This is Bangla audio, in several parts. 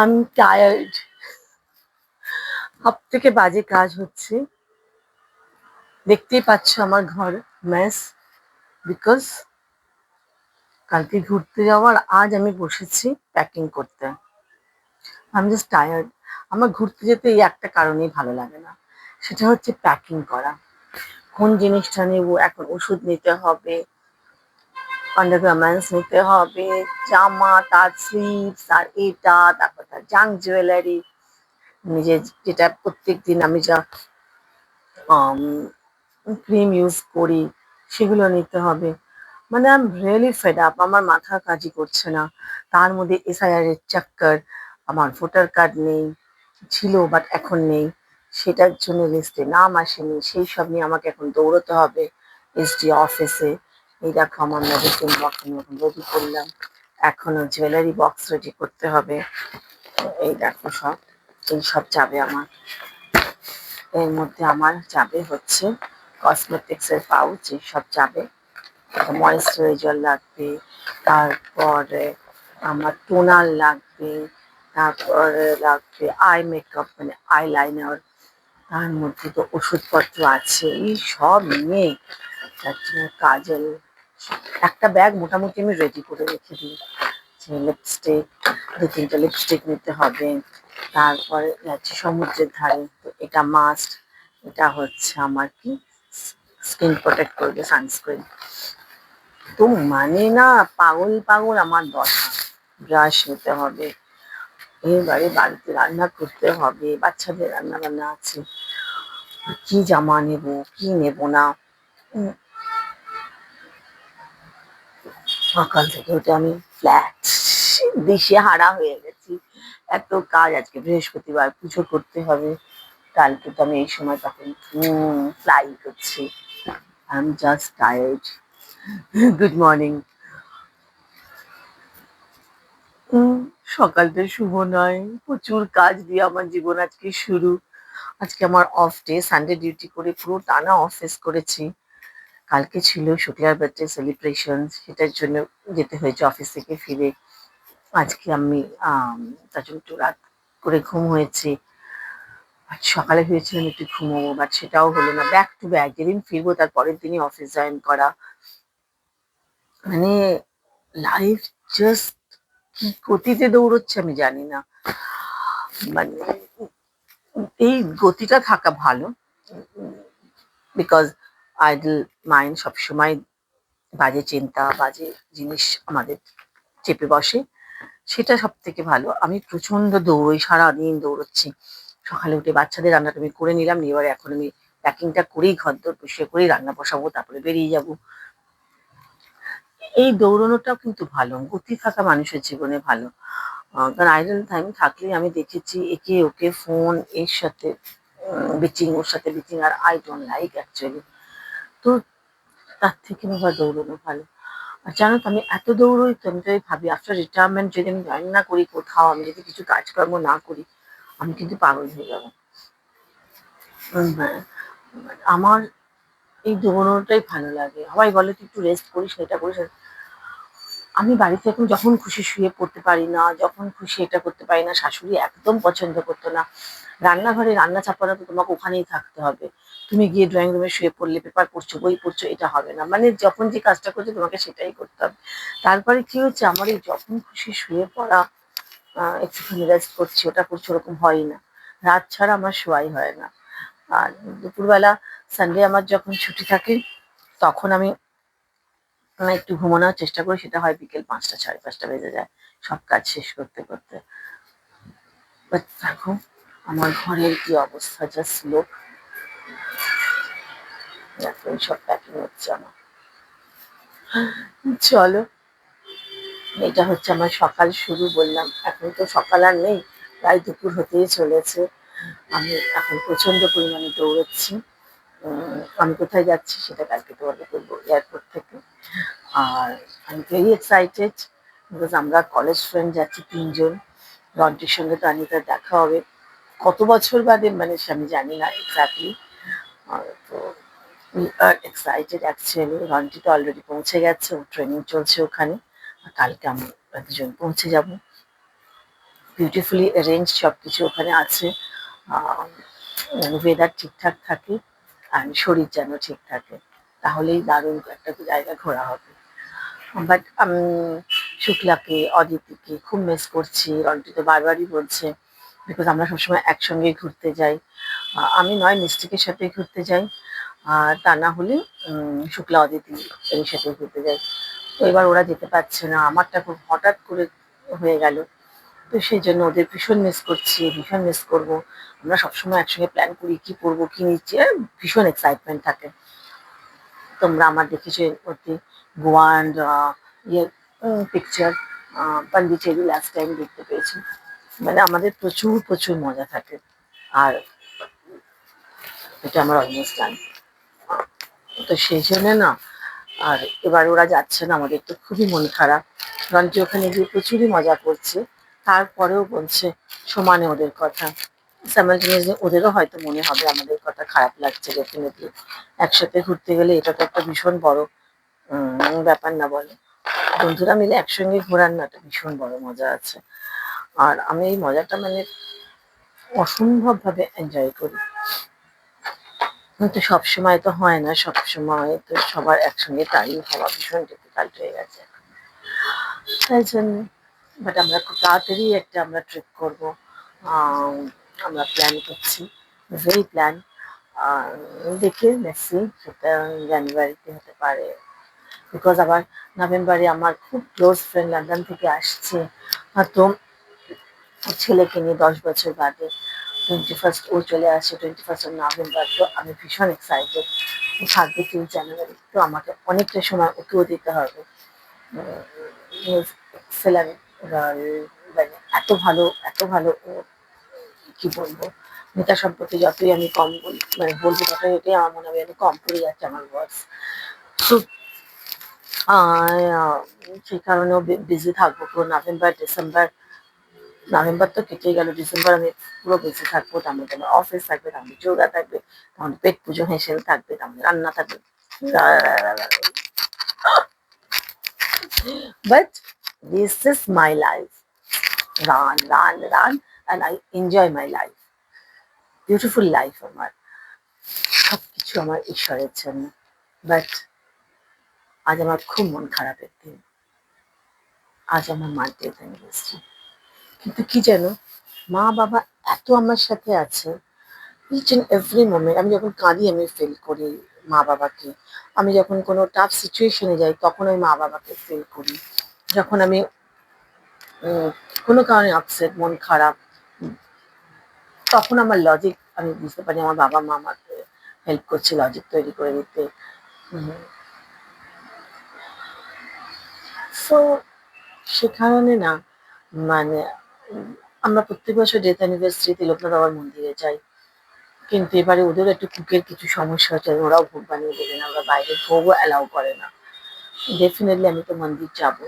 আমি টায়ার্ড। সব থেকে বাজে কাজ হচ্ছে, দেখতেই পাচ্ছ আমার ঘর মেস, বিকজ কালকে ঘুরতে যাওয়ার আজ আমি বসেছি প্যাকিং করতে। আমি জাস্ট টায়ার্ড। আমার ঘুরতে যেতে এই একটা কারণেই ভালো লাগে না, সেটা হচ্ছে প্যাকিং করা। কোন জিনিসটা নেবো, এখন ওষুধ নিতে হবে, আন্ডারগার্মেন্টস নিতে হবে, জামা, তার স্লিভস, আর এটা, তারপর তার জাঙ্ক জুয়েলারি, নিজের যেটা প্রত্যেকদিন আমি যা ক্রিম ইউজ করি সেগুলো নিতে হবে। মানে I am really fed up, আমার মাথা কাজই করছে না। তার মধ্যে এসআইআর এর চক্কর, আমার ভোটার কার্ড নেই, ছিল বাট এখন নেই, সেটার জন্য লিস্টে নাম আসেনি, সেই সব নিয়ে আমাকে এখন দৌড়তে হবে এসডি অফিসে। এই দেখো আমার মেডিসিন বক্স আমি এখন রেডি করলাম, এখনো জুয়েলারি বক্স রেডি করতে হবে। এই দেখো সব, এই সব যাবে আমার। এর মধ্যে আমার যাবে হচ্ছে কসমেটিক্স এর পাউচ, এইসব যাবে, ময়েশ্চারাইজার লাগবে, তারপরে আমার টোনার লাগবে, তারপরে লাগবে আই মেকআপ মানে আই লাইনার, তার মধ্যে তো ওষুধপত্র আছে, এই সব নিয়ে তার জন্য কাজল, একটা ব্যাগ মোটামুটি আমি রেডি করে রেখে দিই। লিপস্টিক, 2-3টা লিপস্টিক নিতে হবে। তারপরে যাচ্ছি সমুদ্রের ধারে, তো এটা মাস্ট। এটা হচ্ছে আমার কি, স্কিন প্রোটেক্ট করবে, সানস্ক্রিন। তো মানে না, পাগল পাগল আমার দশা। ব্রাশ নিতে হবে, এবারে বাড়িতে রান্না করতে হবে, বাচ্চাদের রান্না বান্না আছে, কি জামা নেব কি নেব না। সকাল থেকে উঠে আমি ফ্ল্যাট, দিশে হারা হয়ে গেছি। এত কাজ, আজকে বৃহস্পতিবার, পুজো করতে হবে, কালকে তো আমি এই সময় তখন ফ্লাই করছি। I am just tired. Good morning. সকালটা শুভ নয়, প্রচুর কাজ দিয়ে আমার জীবন আজকে শুরু। আজকে আমার অফ ডে, সানডে ডিউটি করে পুরো টানা অফিস করেছি। কালকে ছিল শুক্লার বার্থডে সেলিব্রেশন, সেটার জন্য যেতে হয়েছে অফিস থেকে ফিরে। আজকে আমি তার জন্য একটু রাত করে ঘুম হয়েছে। আজ সকালে ভেবেছিলাম একটু ঘুমোবো, বাট সেটাও হলো না। ব্যাক টু ব্যাক, যেদিন ফিরবো তার পরের দিনই অফিস জয়েন করা। মানে লাইফ জাস্ট কি গতিতে দৌড়চ্ছে আমি জানি না। মানে এই গতিটা থাকা ভালো, বিকজ আইডল মাইন্ড সবসময় বাজে চিন্তা, বাজে জিনিস আমাদের চেপে বসে, সেটা সব থেকে ভালো। আমি প্রচন্ড দৌড়ই, সারাদিন দৌড়চ্ছি। সকালে উঠে বাচ্চাদের রান্নাটা আমি করে নিলাম, এবারে এখন আমি প্যাকিংটা করেই ঘরদোর পরিষ্কার করেই রান্না বসাবো, তারপরে বেরিয়ে যাব। এই দৌড়নোটাও কিন্তু ভালো, গতি থাকা মানুষের জীবনে ভালো। কারণ আইডল টাইম থাকলে আমি দেখেছি একে ওকে ফোন, এর সাথে বিচিং, ওর সাথে বিচিং, আর আই ডোন্ট লাইক অ্যাকচুয়ালি। তো তার থেকে আবার দৌড়নো ভালো। আর জানো তো, আমি এত দৌড়ই তো, আমি তাই ভাবি আফটার রিটায়ারমেন্ট যদি আমি জয়েন না করি কোথাও, আমি যদি কিছু কাজকর্ম না করি, আমি কিন্তু পাগল হয়ে যাবো। হ্যাঁ, আমার এই দৌড়নোটাই ভালো লাগে। সবাই বলে তুই একটু রেস্ট করিস, এটা করিস। আমি বাড়িতে এখন যখন খুশি শুয়ে পড়তে পারি না, যখন খুশি এটা করতে পারি না। শাশুড়ি একদম পছন্দ করতো না, রান্নাঘরে রান্না চাপানো তো তোমাকে ওখানেই থাকতে হবে, তুমি গিয়ে ড্রয়িং রুমে শুয়ে পড়লে পেপার পড়ছো, বই পড়ছো, এটা হবে না। মানে যখন যে কাজটা করছো তোমাকে সেটাই করতে হবে। তারপরে কি হচ্ছে, আমার এই যখন খুশি শুয়ে পড়া, একটুখানি রেস্ট করছি, ওটা করছি, ওরকম হয়ই না। রাত ছাড়া আমার শোয়াই হয় না। আর দুপুরবেলা সানডে আমার যখন ছুটি থাকে, তখন আমি একটু ঘুমানোর চেষ্টা করি, সেটা হয় বিকেল 5টা, 5:30 বেজে যায় সব কাজ শেষ করতে করতে। বাট দেখো আমার ঘরের কি অবস্থা, জাস্ট লোক, দেখো সব প্যাকিং হচ্ছে আমার। চলো, এটা হচ্ছে আমার সকাল শুরু বললাম, এখন তো সকাল আর নেই, প্রায় দুপুর হতেই চলেছে। আমি এখন প্রচন্ড পরিমাণে দৌড়চ্ছি। আমি কোথায় যাচ্ছি সেটা কালকে তোমাকে বলবো, এয়ারপোর্ট থেকে। আর আমি ভেরি এক্সাইটেড, বিকজ আমরা কলেজ ফ্রেন্ড যাচ্ছি 3জন। রন্টির সঙ্গে তো আনিতার দেখা হবে কত বছর বাদে, মানে সে আমি জানি না এক্স্যাক্টলি। তো we are excited actually. Ronti তো অলরেডি পৌঁছে গেছে, ও ট্রেনিং চলছে ওখানে, আর কালকে আমরা 2জন পৌঁছে যাব। বিউটিফুলি অ্যারেঞ্জ সব কিছু ওখানে আছে। ওয়েদার ঠিকঠাক থাকে আর শরীর যেন ঠিক থাকে, তাহলেই দারুণ একটা জায়গা ঘোরা হবে। বাট আমি শুক্লাকে, অদিতিকে খুব মিস করছি। রন্টু তো বারবারই বলছে, বিকজ আমরা সবসময় একসঙ্গে ঘুরতে যাই। আমি নয় মিস্টিকের সাথে ঘুরতে যাই, আর তা না হলে শুক্লা, অদিতি এর সাথে ঘুরতে যাই। তো এবার ওরা যেতে পারছে না, আমারটা খুব হঠাৎ করে হয়ে গেল। তো সেই জন্য ওদের ভীষণ মিস করছি, ভীষণ মিস করবো। আমরা সবসময় একসঙ্গে প্ল্যান করি কি করবো কি নিচ্ছি, ভীষণ এক্সাইটমেন্ট থাকে। তোমরা আমার দেখেছো এর মধ্যে গোয়া অ্যান্ড ইয়ে পিকচার পন্ডিচেরি লাস্ট টাইম দেখতে পেয়েছি। মানে আমাদের প্রচুর প্রচুর মজা থাকে, আর এটা আমার অলমোস্ট জানি। তো সেই জন্য না, আর এবার ওরা যাচ্ছে না, আমাদের তো খুবই মন খারাপ। রন্টি ওখানে গিয়ে প্রচুরই মজা করছে, তারপরেও বলছে সমানে ওদের কথা। সাইমালটেনিয়াসলি ওদেরও হয়তো মনে হবে আমাদের কথা, খারাপ লাগছে ডেফিনেটলি। একসাথে ঘুরতে গেলে এটা তো একটা ভীষণ বড় ব্যাপার না বলো? বন্ধুরা মিলে একসঙ্গে ঘোরার না একটা ভীষণ বড় মজা আছে। আর আমি এই মজাটা মানে অসম্ভব ভাবে এনজয় করি। কিন্তু সবসময় তো হয় না, সবসময় তো সবার একসঙ্গে টাইম হওয়া ভীষণ ডিফিকাল্ট হয়ে গেছে, তাই জন্য। বাট আমরা খুব তাড়াতাড়ি একটা আমরা ট্রিপ করবো, আমরা প্ল্যান করছি, ভেরি প্ল্যান। দেখি দেখছি সেটা জানুয়ারিতে হতে পারে, বিকজ আবার নভেম্বরে আমার খুব ক্লোজ ফ্রেন্ড লন্ডন থেকে আসছে, তো ছেলেকে নিয়ে 10 বছর বাদে 21st ও চলে আসে, 21st নভেম্বর। তো আমি ভীষণ এক্সাইটেড, থাকবে 2 জানুয়ারি, তো আমাকে অনেকটা সময় ওকেও দিতে হবে। এক্সেলেন্ট, মানে এত ভালো, এত ভালো। কি বলবো, নেতা সম্পর্কে যতই আমি কম বলি, মানে বলবো ততই এটাই আমার মনে হবে আমি কম পড়ে যাচ্ছে আমার ওয়ার্ডস। তো সেই কারণেও বিজি থাকবো পুরো নভেম্বর, ডিসেম্বর। নভেম্বর তো কেটেই গেল, ডিসেম্বর আমি পুরো বিজি থাকবো। তার মধ্যে আমার অফিস থাকবে, তার মধ্যে যোগা থাকবে, তার মধ্যে পেট পুজো হেসেল থাকবে, তার মধ্যে রান্না থাকবে। But this is my life, run run run, and I enjoy my life, beautiful life আমার। সবকিছু আমার ঈশ্বরের জন্য। বাট আজ আমার খুব মন খারাপের দিন, আজ আমার মার ডেথ অ্যানিভার্সারি। কিন্তু কি জানো, মা বাবা এত আমার সাথে আছে, ইচ অ্যান্ড এভরি মোমেন্ট। আমি যখন কাঁদি আমি ফিল করি মা বাবাকে, আমি যখন কোনো টাফ সিচুয়েশনে যাই তখন আমি মা বাবাকে ফিল করি, যখন আমি কোনো কারণে আপসেট, মন খারাপ, তখন আমার লজিক আমি বুঝতে পারি আমার বাবা মা আমাকে হেল্প করছে লজিক তৈরি করে দিতে। সো সে কারণে না, মানে আমরা প্রত্যেক বছর ডেথ অ্যানিভার্সারিতে লোকনাথ বাবার মন্দিরে যাই, কিন্তু এবারে ওদেরও একটু কুকের কিছু সমস্যা হচ্ছে, ওরাও ভোগ বানিয়ে দেবে না, ওরা বাইরের ভোগও অ্যালাউ করে না। ডেফিনেটলি আমি তো মন্দির যাবো,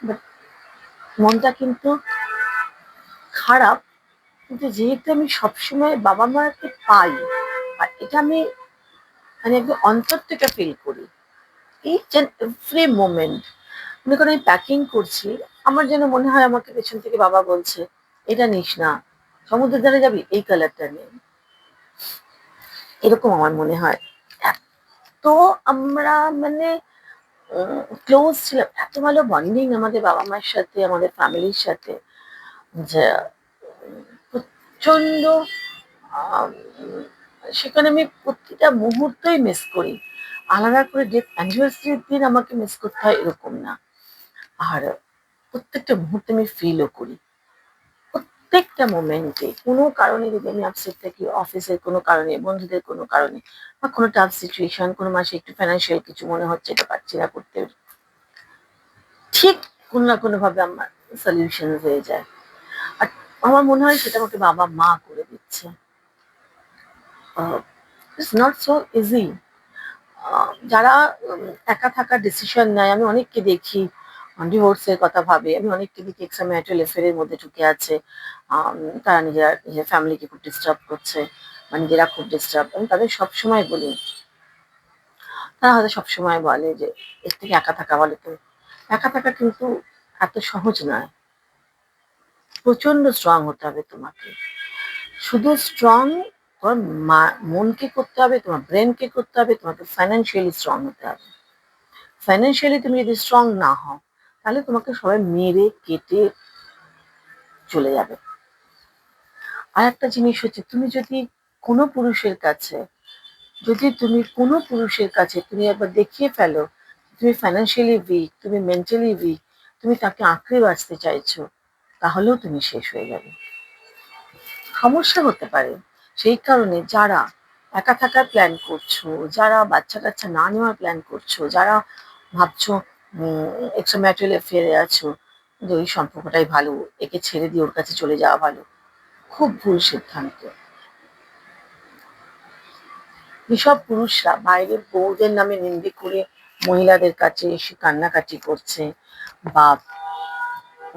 বাট মনটা কিন্তু খারাপ। কিন্তু যেহেতু আমি সবসময় বাবা মাকে পাই, আর এটা আমি মানে একদম অন্তর থেকে ফিল করি, ইচ অ্যান্ড এভরি মোমেন্ট। মনে করো আমি প্যাকিং করছি, আমার যেন মনে হয় আমাকে পেছন থেকে বাবা বলছে এটা নিস না, সমুদ্রের ধারে যাবি এই কালারটা নেই, এরকম আমার মনে হয়। এত আমরা মানে ক্লোজ ছিলাম, এত ভালো বন্ডিং আমাদের বাবা মায়ের সাথে, আমাদের ফ্যামিলির সাথে, যে প্রচন্ড সেখানে আমি প্রতিটা মুহূর্তই মিস করি। আলাদা করে ডেথ অ্যানিভার্সারির দিন আমাকে মিস করতে হয় এরকম না, আর প্রত্যেকটা মুহূর্তে আমি ফিলও করি, প্রত্যেকটা মোমেন্টে। কোনো কারণে যদি আমি আপসেট থাকি, অফিসের কোনো কারণে, বন্ধুদের কোনো কারণে, বা কোনো টাফ সিচুয়েশন, কোনো মাসে একটু ফাইন্যান্সিয়াল কিছু মনে হচ্ছে এটা পারছি না করতে, ঠিক কোনো না কোনো ভাবে আমার সলিউশন হয়ে যায়। আর আমার মনে হয় সেটা আমাকে বাবা মা করে দিচ্ছে। It's not so easy. যারা একা থাকার ডিসিশন নেয়, আমি অনেককে দেখি ডিভোর্সের কথা ভাবে, আমি অনেককে দেখি এক্সট্রা ম্যারিটাল অ্যাফেয়ারের মধ্যে ঢুকে আছে, তারা নিজেরা নিজের ফ্যামিলিকে খুব ডিস্টার্ব করছে, বা নিজেরা খুব ডিস্টার্ব। আমি তাদের সবসময় বলি, তারা হয়তো সবসময় বলে যে এর থেকে একা থাকা ভালো। তো একা থাকা কিন্তু এত সহজ নয়। প্রচন্ড স্ট্রং হতে হবে তোমাকে। শুধু স্ট্রং তোমার মনকে করতে হবে, তোমার ব্রেনকে করতে হবে, তোমাকে ফাইন্যান্সিয়ালি স্ট্রং হতে হবে। ফাইন্যান্সিয়ালি তুমি যদি স্ট্রং না হও, তাহলে তোমাকে সবাই মেরে কেটে চলে যাবে। আর একটা জিনিস হচ্ছে, তুমি যদি কোনো পুরুষের কাছে তুমি একবার দেখিয়ে ফেলো তুমি ফাইন্যান্সিয়ালি উইক, তুমি মেন্টালি উইক, তুমি তাকে আঁকড়ে বাঁচতে চাইছো, তাহলেও তুমি শেষ হয়ে যাবে। সমস্যা হতে পারে। সেই কারণে যারা একা থাকার প্ল্যান করছো, যারা বাচ্চা কাচ্চা না নেওয়ার প্ল্যান করছো, যারা ভাবছো এক্সট্রা ম্যারিটাল অ্যাফেয়ারে আছো, যে ওই সম্পর্কটাই ভালো, একে ছেড়ে দিয়ে ওর কাছে চলে যাওয়া ভালো, খুব ভুল সিদ্ধান্ত। যেসব পুরুষরা বাইরের বউদের নামে নিন্দে করে মহিলাদের কাছে এসে কান্নাকাটি করছে, বা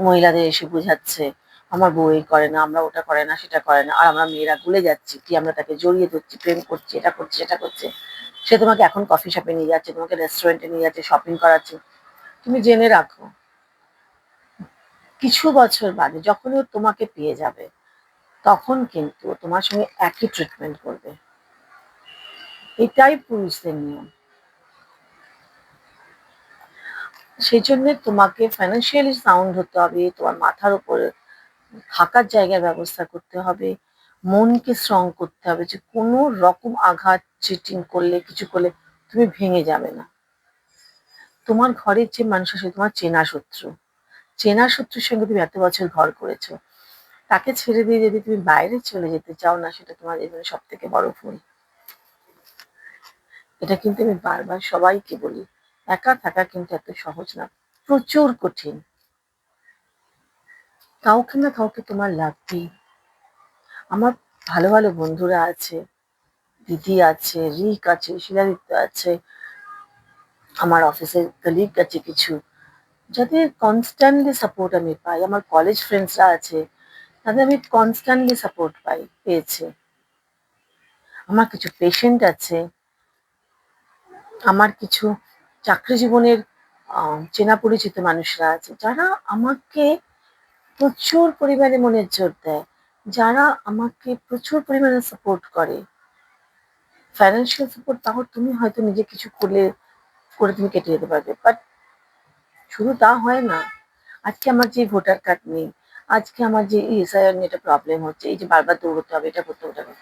মহিলাদের এসে বোঝাচ্ছে আমার বউ এই করে না, আমরা ওটা করে না, সেটা করে না, আর আমরা মেয়েরা ভুলে যাচ্ছি কি আমরা তাকে জড়িয়ে ধরছি, প্রেম করছি, এটা করছি সেটা করছে, সে তোমাকে এখন কফি শপে নিয়ে যাচ্ছে, তোমাকে রেস্টুরেন্টে নিয়ে যাচ্ছে, শপিং করাচ্ছে, তুমি জেনে রাখো কিছু বছর বাদে যখন ও তোমাকে পেয়ে যাবে, তখন কিন্তু তোমার সঙ্গে একই ট্রিটমেন্ট করবে। এটাই পুরুষদের নিয়ম। সেই জন্য তোমাকে ফাইন্যান্সিয়ালি সাউন্ড হতে হবে, তোমার মাথার উপরে থাকার জায়গার ব্যবস্থা করতে হবে, মনকে স্ট্রং করতে হবে, যে কোনো রকম আঘাত, চিটিং করলে, কিছু করলে তুমি ভেঙে যাবে না। তোমার ঘরের যে মানুষ আছে তোমার চেনা শত্রুর সঙ্গে তুমি এত বছর ঘর করেছো, তাকে ছেড়ে দিয়ে যদি তুমি বাইরে চলে যেতে চাও না, সেটা তোমার জীবনে সব থেকে বড় ভুল। এটা কিন্তু আমি বারবার সবাইকে বলি, একা থাকা কিন্তু এত সহজ না, প্রচুর কঠিন। কাউকে না কাউকে তোমার লাগবেই। আমার ভালো ভালো বন্ধুরা আছে, দিদি আছে, রিক আছে, শিলাদিত্য আছে, আমার অফিসের কলিগ আছে কিছু, যাদের কনস্ট্যান্টলি সাপোর্ট আমি পাই, আমার কলেজ ফ্রেন্ডসরা আছে, তাদের আমি কনস্ট্যান্টলি সাপোর্ট পেয়েছি। আমার কিছু পেশেন্ট আছে, আমার কিছু চাকরি জীবনের চেনা পরিচিত মানুষরা আছে, যারা আমাকে প্রচুর পরিমাণে মনের জোর দেয়, যারা আমাকে প্রচুর পরিমাণে সাপোর্ট করে। ফাইন্যান্সিয়াল সাপোর্ট তাও তুমি হয়তো নিজে কিছু করে তুমি কেটে যেতে পারবে, বাট শুধু তা হয় না। আজকে আমার যে ভোটার কার্ড নেই, আজকে আমার যে এসআইআর নিয়ে একটা প্রবলেম হচ্ছে, এই যে বারবার দৌড়তে হবে, এটা করতে হবে,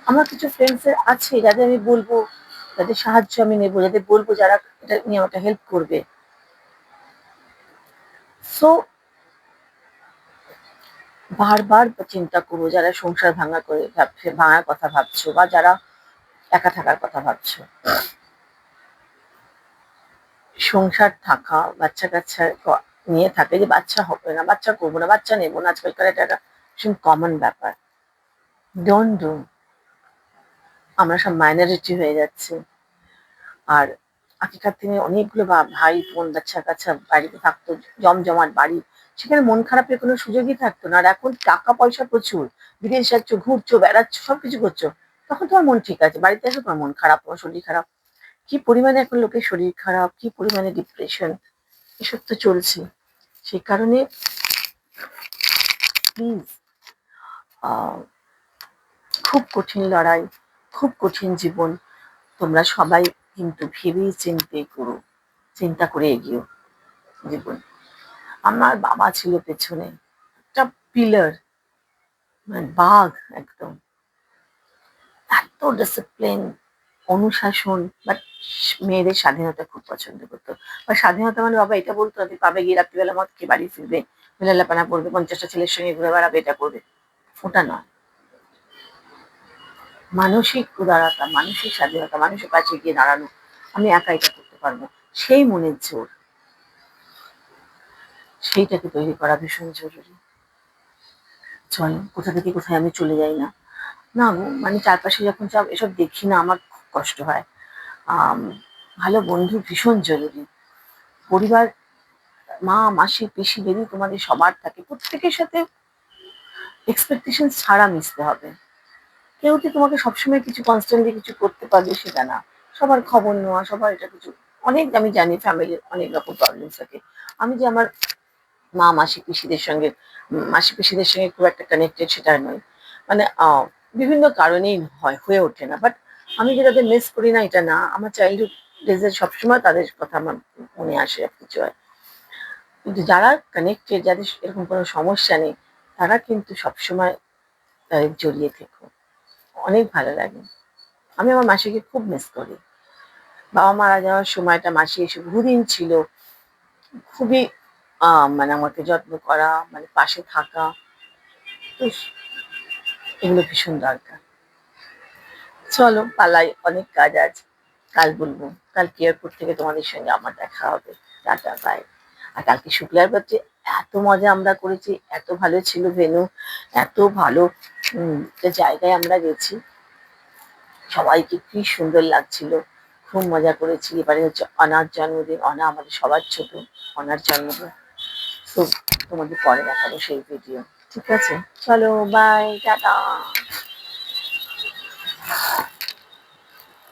আমার কিছু ফ্রেন্ডস আছে যাদের আমি বলবো, যাদের সাহায্য আমি নেবো, যাদের বলবো, যারা এটা নিয়ে আমাকে হেল্প করবে। সো বারবার চিন্তা করবো, যারা সংসার ভাঙার কথা ভাবছো, বা যারা একা থাকার কথা ভাবছো, সংসার থাকা, বাচ্চা কাচ্চা নিয়ে থাকে, যে বাচ্চা হবে না, বাচ্চা করবো না, বাচ্চা নেবো না, আজকালকার এটা একটা ভীষণ কমন ব্যাপার। Don't do. আমরা সব মাইনরিটি হয়ে যাচ্ছে। আর আগেকার দিনে অনেকগুলো ভাই বোন বাচ্চা কাচ্চা বাড়িতে থাকতো, জমজমাট বাড়ি, সেখানে মন খারাপের কোনো সুযোগই থাকতো না। আর এখন টাকা পয়সা প্রচুর, বিদেশ যাচ্ছ, ঘুরছো, বেড়াচ্ছ, সবকিছু করছো, তখন তোমার মন ঠিক আছে, বাড়িতে এসে তোমার মন খারাপ, তোমার শরীর খারাপ। কি পরিমাণে এখন লোকের শরীর খারাপ, কি পরিমাণে ডিপ্রেশন, এসব তো চলছে। সেই কারণে প্লিজ, খুব কঠিন লড়াই, খুব কঠিন জীবন, তোমরা সবাই কিন্তু ভেবেই চিন্তা করে এগিও জীবন। আমার বাবা ছিল পেছনে একটা পিলার, মানে বাঘ একদম, এত ডিসিপ্লিন, অনুশাসন, বাট মেয়েদের স্বাধীনতা খুব পছন্দ করতো। বা স্বাধীনতা মানে বাবা এটা বলতো যে পাবে গিয়ে রাত্রিবেলা মদ খেয়ে বাড়ি ফিরবে, মেলালাপানা করবে, 50টা ছেলের সঙ্গে ঘুরে বেড়াবে, এটা করবে, ওটা নয়। মানসিক উদারতা, মানসিক স্বাধীনতা, মানুষের কাছে গিয়ে দাঁড়ানো, আমি একা এটা করতে পারবো, সেই মনের জোর, সেইটাকে তৈরি করা ভীষণ জরুরি। চলো, কোথা থেকে কোথায় আমি চলে যাই না, না গো, মানে চারপাশে যখন সব এসব দেখি না, আমার খুব কষ্ট হয়। ভালো বন্ধু ভীষণ জরুরি। পরিবার, মা, মাসি, পিসি, দিদি, তোমাদের সবার থাকে, প্রত্যেকের সাথে এক্সপেকটেশন ছাড়া মিশতে হবে। কেউ কি তোমাকে সবসময় কিছু কনস্ট্যান্টলি কিছু করতে পারবে সেটা না। সবার খবর নেওয়া, সবার এটা কিছু, অনেক আমি জানি ফ্যামিলির অনেক রকম প্রবলেমস থাকে। আমি যে আমার মা মাসি পিসিদের সঙ্গে মাসি পিসিদের সঙ্গে খুব একটা কানেক্টেড সেটা নয়। মানে বিভিন্ন কারণেই হয়ে ওঠে না। বাট আমি যে তাদের মিস করি না এটা না। আমার চাইল্ডহুড ডেজ এর সবসময় তাদের কথা আমার মনে আসে সবকিছু হয়। কিন্তু যারা কানেক্টেড যাদের এরকম কোনো সমস্যা নেই তারা কিন্তু সবসময় তাদের জড়িয়ে থেকো। অনেক ভালো লাগে। আমি আমার মাসিকে খুব মিস করি। বাবা মারা যাওয়ার সময়টা মাসি এসে বহুদিন ছিল। খুবই মানে আমাকে যত্ন করা, মানে পাশে থাকা। তো এগুলো ভীষণ দরকার। চলো পালাই, অনেক কাজ আছে। কাল বলবো। কাল এয়ারপোর্ট থেকে তোমাদের সঙ্গে আমার দেখা হবে। Tata bye. আর কালকে শুক্লার বাড়িতে এত মজা আমরা করেছি, এত ভালো ছিল ভেন্যু, এত ভালো একটা জায়গায় আমরা গেছি। সবাইকে কি সুন্দর লাগছিল। খুব মজা করেছি। এবারে হচ্ছে অনার জন্মদিন। অনা আমাদের সবার ছোট। অনার জন্মদিন। তো তোমাদের পরে দেখাবো সেই ভিডিও। ঠিক আছে? চলো বাই, টাটা।